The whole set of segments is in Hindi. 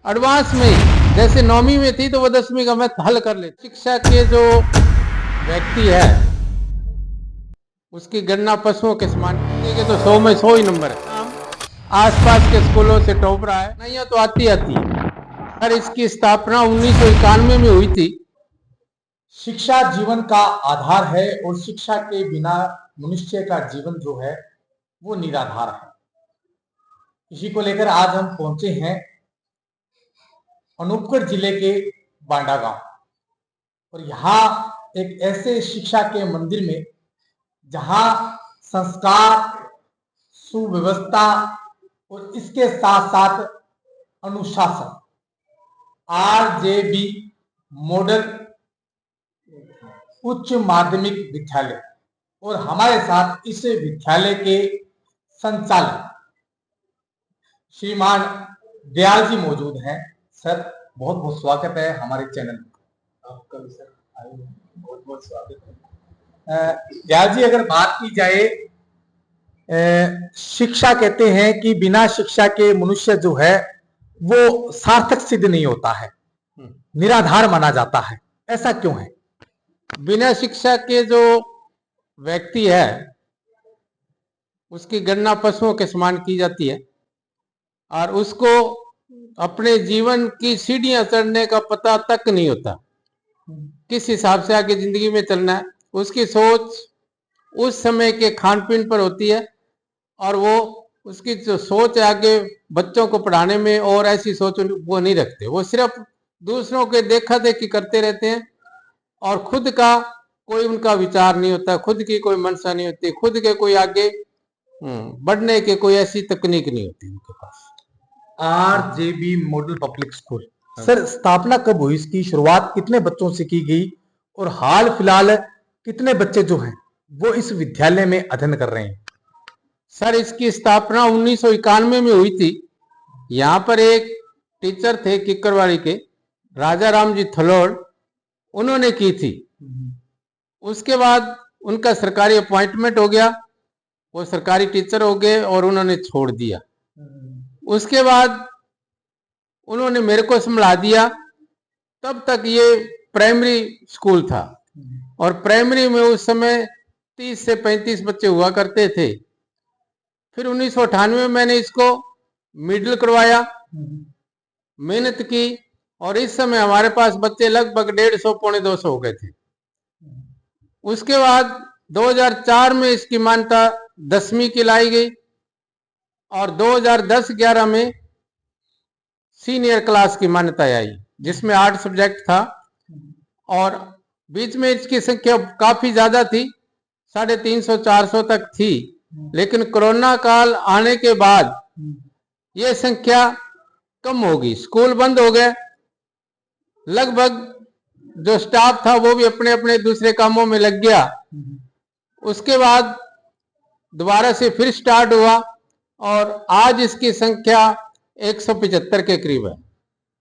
एडवांस में ही, जैसे 9वीं में थी तो वो 10वीं का मैथ हल कर ले। शिक्षा के जो व्यक्ति है उसकी गणना पशुओं के समान की तो 100 में 100 ही नंबर है। आसपास के स्कूलों से टॉप रहा है, नहीं तो आती है। सर, इसकी स्थापना 1991 में हुई थी। शिक्षा जीवन का आधार है और शिक्षा के बिना मनुष्य का जीवन जो है वो निराधार है। इसी को लेकर आज हम पहुंचे हैं अनूपगढ़ जिले के बांडा गांव, और यहाँ एक ऐसे शिक्षा के मंदिर में जहां संस्कार, सुव्यवस्था और इसके साथ साथ अनुशासन, RJB मॉडल उच्च माध्यमिक विद्यालय, और हमारे साथ इस विद्यालय के संचालक श्रीमान दयाल जी मौजूद हैं। सर, बहुत बहुत स्वागत है हमारे चैनल में। आपका भी सर बहुत बहुत स्वागत है। दयाल जी, अगर बात की जाए, शिक्षा कहते हैं कि बिना शिक्षा के मनुष्य जो है वो सार्थक सिद्ध नहीं होता है, निराधार माना जाता है। ऐसा क्यों है? बिना शिक्षा के जो व्यक्ति है उसकी गणना पशुओं के समान की जाती है और उसको अपने जीवन की सीढ़ियां चढ़ने का पता तक नहीं होता, किस हिसाब से आगे जिंदगी में चलना है। उसकी सोच उस समय के खान पीन पर होती है और वो उसकी जो सोच है आगे बच्चों को पढ़ाने में, और ऐसी सोच वो नहीं रखते। वो सिर्फ दूसरों के देखा देखी करते रहते हैं और खुद का कोई उनका विचार नहीं होता, खुद की कोई मंशा नहीं होती, खुद के कोई आगे बढ़ने के कोई ऐसी तकनीक नहीं होती उनके पास। RJB model public school, sir स्थापना कब हुई? इसकी शुरुआत कितने बच्चों से की गई और हाल फिलहाल कितने बच्चे जो हैं वो इस विद्यालय में अध्ययन कर रहे हैं? सर, इसकी स्थापना 1991 में हुई थी। यहाँ पर एक टीचर थे किक्करवाड़ी के, राजा राम जी थलोड़, उन्होंने की थी। उसके बाद उनका सरकारी अपॉइंटमेंट हो गया, वो सरकारी टीचर हो गए और उन्होंने छोड़ दिया। उसके बाद उन्होंने मेरे को संभाला दिया। तब तक ये प्राइमरी स्कूल था और प्राइमरी में उस समय 30 से 35 बच्चे हुआ करते थे। फिर 1998 में मैंने इसको मिडिल करवाया, मेहनत की, और इस समय हमारे पास बच्चे लगभग 150 पौने 200 हो गए थे। उसके बाद 2004 में इसकी मान्यता 10वीं की लाई गई और 2010-11 में सीनियर क्लास की मान्यता आई, जिसमें 8 सब्जेक्ट था और बीच में इसकी संख्या काफी ज्यादा थी, 350-400 तक थी। लेकिन कोरोना काल आने के बाद ये संख्या कम होगी, स्कूल बंद हो गए, लगभग जो स्टाफ था वो भी अपने अपने दूसरे कामों में लग गया। उसके बाद दोबारा से फिर स्टार्ट हुआ और आज इसकी संख्या 175 के करीब है।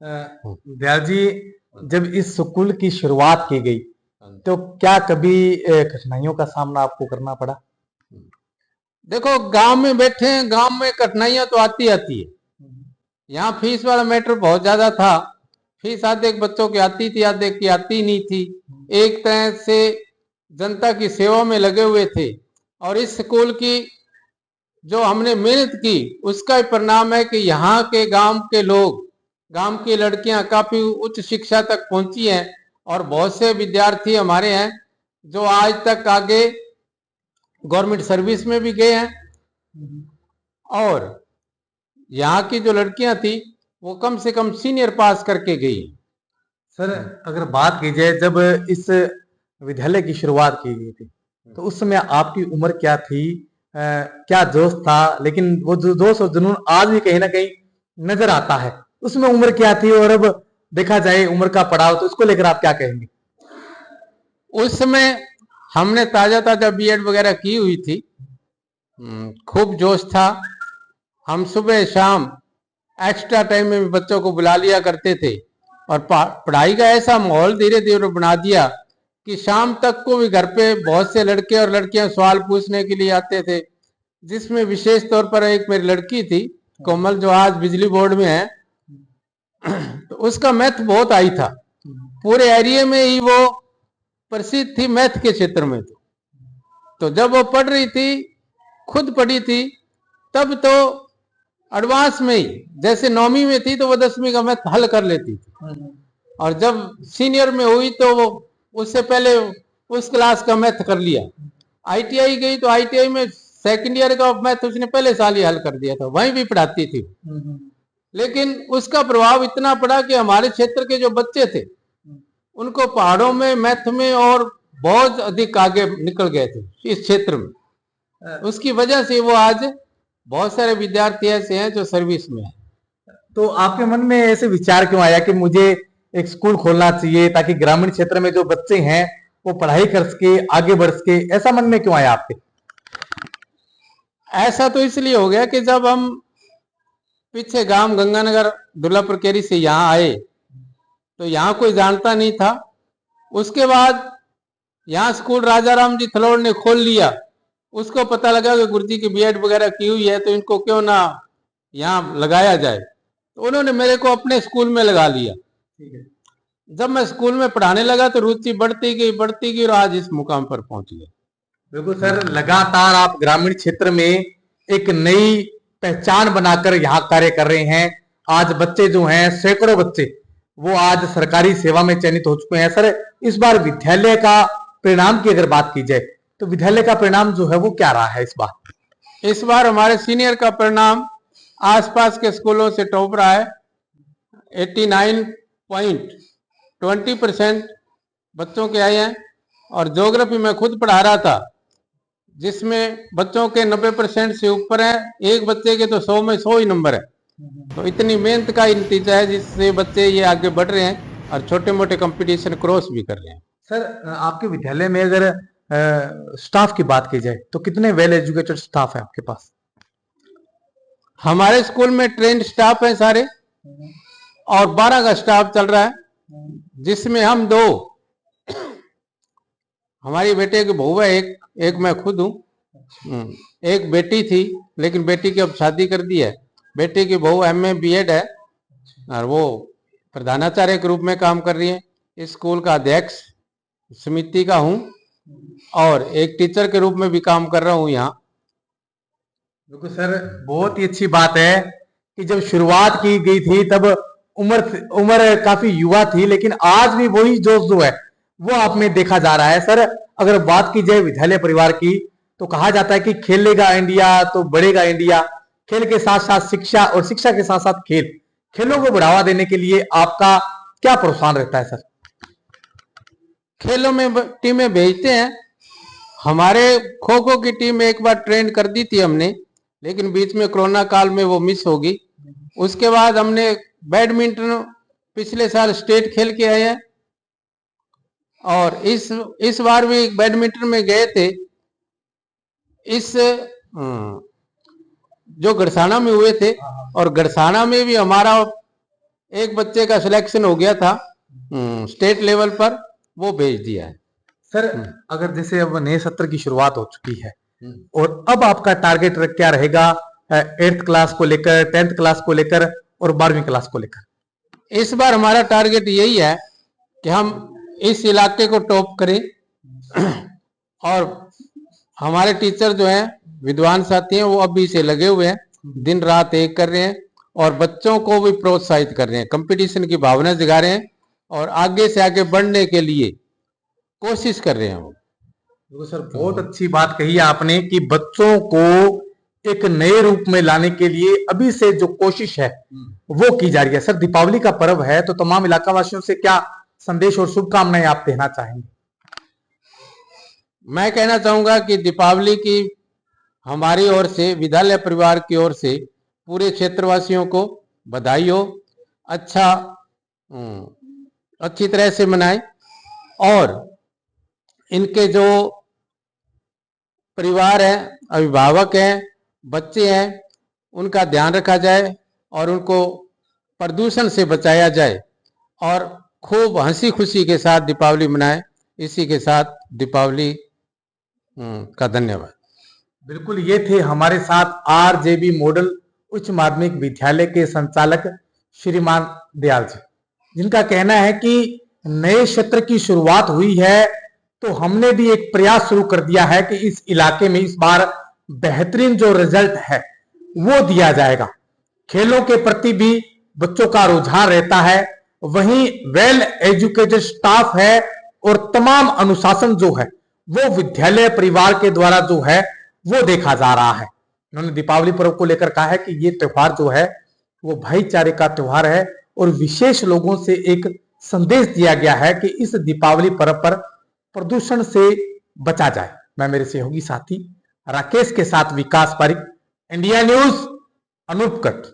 दयाल जी, जब इस स्कूल की शुरुआत की गई तो क्या कभी कठिनाइयों का सामना आपको करना पड़ा? देखो, गांव में बैठे हैं, गांव में कठिनाइयां तो आती है। यहाँ फीस वाला मैटर बहुत ज्यादा था। फीस आधे बच्चों की आती थी, आधे की आती नहीं थी। एक तरह से जनता की सेवा में लगे हुए थे और इस स्कूल की जो हमने मेहनत की उसका परिणाम है कि यहाँ के गांव के लोग, गांव की लड़कियां काफी उच्च शिक्षा तक पहुंची हैं और बहुत से विद्यार्थी हमारे हैं जो आज तक आगे गवर्नमेंट सर्विस में भी गए हैं। और यहाँ की जो लड़कियां थी वो कम से कम सीनियर पास करके गई। सर, अगर बात की जाए, जब इस विद्यालय की शुरुआत की गई थी तो उस समय आपकी उम्र क्या थी? क्या जोश था? लेकिन वो जो जोश और जुनून आज भी कहीं ना कहीं नजर आता है, उसमें उम्र क्या थी? और अब देखा जाए उम्र का पड़ाव, तो उसको लेकर आप क्या कहेंगे? उस समय हमने ताजा ताजा बीएड वगैरह की हुई थी, खूब जोश था। हम सुबह शाम एक्स्ट्रा टाइम में भी बच्चों को बुला लिया करते थे और पढ़ाई का ऐसा माहौल धीरे धीरे बना दिया कि शाम तक को भी घर पे बहुत से लड़के और लड़कियां सवाल पूछने के लिए आते थे, जिसमें विशेष तौर पर एक मेरी लड़की थी कोमल, जो आज बिजली बोर्ड में है। तो उसका मैथ बहुत आई था, पूरे एरिया में ही वो प्रसिद्ध थी मैथ के क्षेत्र में। तो जब वो पढ़ रही थी, खुद पढ़ी थी, तब तो एडवांस में ही, जैसे 9वीं में थी तो वो 10वीं का मैथ हल कर लेती थी, और जब सीनियर में हुई तो वो उससे पहले उस क्लास का मैथ कर लिया। आईटीआई गई तो आईटीआई में सेकंड ईयर का मैथ उसने पहले साल ही हल कर दिया था, वहीं भी पढ़ाती थी। लेकिन उसका प्रभाव इतना पड़ा कि हमारे क्षेत्र के जो बच्चे थे उनको पहाड़ों में मैथ में और बहुत अधिक आगे निकल गए थे इस क्षेत्र में। उसकी वजह से वो आज बहुत सारे विद्यार्थी ऐसे हैं जो सर्विस में हैं। तो आपके मन में ऐसे विचार क्यों आया कि मुझे एक स्कूल खोलना चाहिए ताकि ग्रामीण क्षेत्र में जो बच्चे हैं वो पढ़ाई कर सके, आगे बढ़ सके, ऐसा मन में क्यों आया आपके? ऐसा तो इसलिए हो गया कि जब हम पीछे गांव गंगानगर दुल्लापुर केरी से यहाँ आए तो यहाँ कोई जानता नहीं था। उसके बाद यहाँ स्कूल राजा राम जी थलोड़ ने खोल लिया, उसको पता लगा कि गुरुजी की बीएड वगैरह की हुई है तो इनको क्यों ना यहाँ लगाया जाए, तो उन्होंने मेरे को अपने स्कूल में लगा लिया। जब मैं स्कूल में पढ़ाने लगा तो रुचि बढ़ती गई और आज इस मुकाम पर पहुंच गए। बिल्कुल सर, लगातार आप ग्रामीण क्षेत्र में एक नई पहचान बनाकर यहाँ कार्य कर रहे हैं। आज बच्चे जो हैं, सैकड़ों बच्चे वो आज सरकारी सेवा में चयनित हो चुके हैं। सर, इस बार विद्यालय का परिणाम की अगर बात की जाए तो विद्यालय का परिणाम जो है वो क्या रहा है इस बार? इस बार हमारे सीनियर का परिणाम आसपास के स्कूलों से टॉप रहा है। 89.20% बच्चों के आए हैं, और ज्योग्राफी में खुद पढ़ा रहा था जिसमें बच्चों के 90% से ऊपर है, एक बच्चे के तो 100 में 100 ही नंबर है। तो इतनी मेहनत का ही नतीजा है जिससे बच्चे ये आगे बढ़ रहे हैं और छोटे मोटे कंपटीशन क्रॉस भी कर रहे हैं। सर, आपके विद्यालय में अगर स्टाफ की बात की जाए तो कितने वेल एजुकेटेड स्टाफ है आपके पास? हमारे स्कूल में ट्रेंड स्टाफ है सारे, और 12 का स्टाफ चल रहा है, जिसमें हम 2, हमारी बेटे की बहू है, एक मैं खुद हूँ। एक बेटी थी लेकिन बेटी की अब शादी कर दी है। बेटे की बहू एमए बीएड है और वो प्रधानाचार्य के रूप में काम कर रही है। इस स्कूल का अध्यक्ष समिति का हूँ और एक टीचर के रूप में भी काम कर रहा हूँ यहाँ। बिल्कुल सर, बहुत ही अच्छी बात है कि जब शुरुआत की गई थी तब उम्र काफी युवा थी, लेकिन आज भी वही जोश जो है वो आप में देखा जा रहा है। सर, अगर बात की जाए विद्यालय परिवार की तो कहा जाता है कि खेलेगा इंडिया तो बढ़ेगा इंडिया। खेल के साथ साथ शिक्षा और शिक्षा के साथ साथ खेलों को बढ़ावा देने के लिए आपका क्या प्रोत्साहन रहता है सर? खेलों में टीमें भेजते हैं। हमारे खो खो की टीम एक बार ट्रेंड कर दी थी हमने, लेकिन बीच में कोरोना काल में वो मिस होगी। उसके बाद हमने बैडमिंटन पिछले साल स्टेट खेल के आए हैं, और इस बार भी बैडमिंटन में गए थे। इस जो गड़साना में हुए थे, और गड़साना में भी हमारा एक बच्चे का सिलेक्शन हो गया था स्टेट लेवल पर, वो भेज दिया है। सर, अगर जैसे अब नए सत्र की शुरुआत हो चुकी है और अब आपका टारगेट क्या रहेगा 8th क्लास को लेकर, 10th क्लास को लेकर और 12वीं क्लास को लेकर? इस बार हमारा टारगेट यही है कि हम इस इलाके को टॉप करें, और हमारे टीचर जो हैं, विद्वान साथी हैं, वो अभी से लगे हुए हैं, दिन रात एक कर रहे हैं और बच्चों को भी प्रोत्साहित कर रहे हैं, कंपटीशन की भावना जगा रहे हैं और आगे से आगे बढ़ने के लिए कोशिश कर रहे हैं वो। तो सर, बहुत अच्छी बात कही है आपने कि बच्चों को एक नए रूप में लाने के लिए अभी से जो कोशिश है वो की जा रही है। सर, दीपावली का पर्व है तो तमाम इलाका वासियों से क्या संदेश और शुभकामनाएं आप देना चाहेंगे? मैं कहना चाहूंगा कि दीपावली की हमारी ओर से, विद्यालय परिवार की ओर से पूरे क्षेत्रवासियों को बधाई हो। अच्छी तरह से मनाएं और इनके जो परिवार है, अभिभावक हैं, बच्चे हैं, उनका ध्यान रखा जाए और उनको प्रदूषण से बचाया जाए और खूब हंसी खुशी के साथ दीपावली मनाएं। इसी के साथ दीपावली का धन्यवाद। बिल्कुल, ये थे हमारे साथ आरजेबी मॉडल उच्च माध्यमिक विद्यालय के संचालक श्रीमान दयाल जी, जिनका कहना है कि नए क्षेत्र की शुरुआत हुई है तो हमने भी एक प्रयास शुरू कर दिया है कि इस इलाके में इस बार बेहतरीन जो रिजल्ट है वो दिया जाएगा। खेलों के प्रति भी बच्चों का रुझान रहता है, वहीं वेल एजुकेटेड स्टाफ है और तमाम अनुशासन जो है वो विद्यालय परिवार के द्वारा जो है वो देखा जा रहा है। उन्होंने दीपावली पर्व को लेकर कहा है कि ये त्योहार जो है वो भाईचारे का त्योहार है और विशेष लोगों से एक संदेश दिया गया है कि इस दीपावली पर्व पर प्रदूषण से बचा जाए। मैं मेरे सहयोगी साथी राकेश के साथ विकास पारिक, इंडिया न्यूज, अनूपगढ़।